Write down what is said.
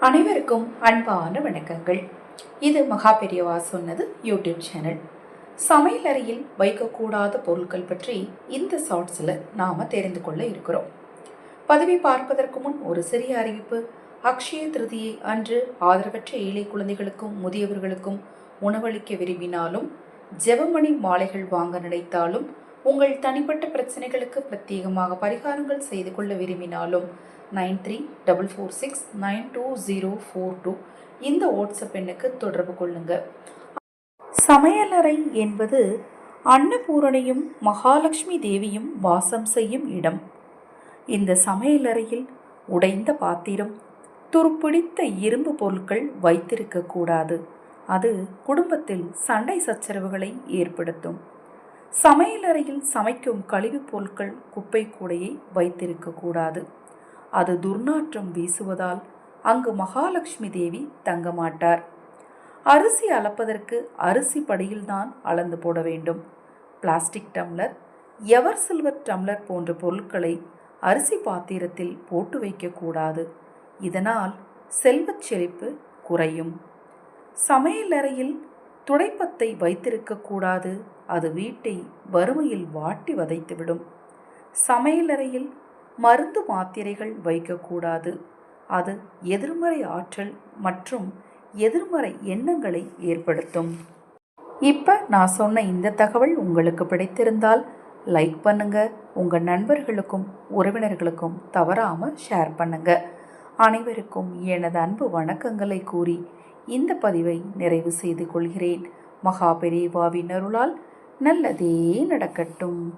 அனைவருக்கும் அன்பான வணக்கங்கள். இது மகா பெரியவா சொன்னது யூடியூப் சேனல். சமையல் அறையில் வைக்கக்கூடாத பொருட்கள் பற்றி இந்த ஷார்ட்ஸில் நாம் தெரிந்து கொள்ள இருக்கிறோம். பதிவை பார்ப்பதற்கு முன் ஒரு சிறிய அறிவிப்பு. அக்ஷய திருதியை அன்று ஆதரவற்ற ஏழை குழந்தைகளுக்கும் முதியவர்களுக்கும் உணவளிக்க விரும்பினாலும், ஜெபமணி மாலைகள் வாங்க நினைத்தாலும், உங்கள் தனிப்பட்ட பிரச்சனைகளுக்கு பிரத்யேகமாக பரிகாரங்கள் செய்து கொள்ள விரும்பினாலும் 9344692042 இந்த வாட்ஸ்அப் எண்ணுக்கு தொடர்பு கொள்ளுங்க. சமையலறை என்பது அன்னபூரணியும் மகாலட்சுமி தேவியும் வாசம் செய்யும் இடம். இந்த சமையலறையில் உடைந்த பாத்திரம், துருப்பிடித்த இரும்பு பொருட்கள் வைத்திருக்கக்கூடாது. அது குடும்பத்தில் சண்டை சச்சரவுகளை ஏற்படுத்தும். சமையலறையில் சமைக்கும் கழிவுப் பொருட்கள் குப்பை கூடையை வைத்திருக்கக்கூடாது. அது துர்நாற்றம் வீசுவதால் அங்கு மகாலட்சுமி தேவி தங்க மாட்டார். அரிசி அளப்பதற்கு அரிசி படியில்தான் அளந்து போட வேண்டும். Plastic tumbler, ever silver tumbler போன்ற பொருட்களை அரிசி பாத்திரத்தில் போட்டு வைக்கக்கூடாது. இதனால் செல்வச் செழிப்பு குறையும். சமையலறையில் துடைப்பத்தை வைத்திருக்கக்கூடாது. அது வீட்டை வறுமையில் வாட்டி வதைத்துவிடும். சமையலறையில் மருந்து மாத்திரைகள் வைக்கக்கூடாது. அது எதிர்மறை ஆற்றல் மற்றும் எதிர்மறை எண்ணங்களை ஏற்படுத்தும். இப்போ நான் சொன்ன இந்த தகவல் உங்களுக்கு பிடித்திருந்தால் லைக் பண்ணுங்க, உங்கள் நண்பர்களுக்கும் உறவினர்களுக்கும் தவறாமல் ஷேர் பண்ணுங்க. அனைவருக்கும் எனது அன்பு வணக்கங்களை கூறி இந்த பதிவை நிறைவு செய்து கொள்கிறேன். மகா பெரியவாவின் அருளால் நல்லதே நடக்கட்டும்.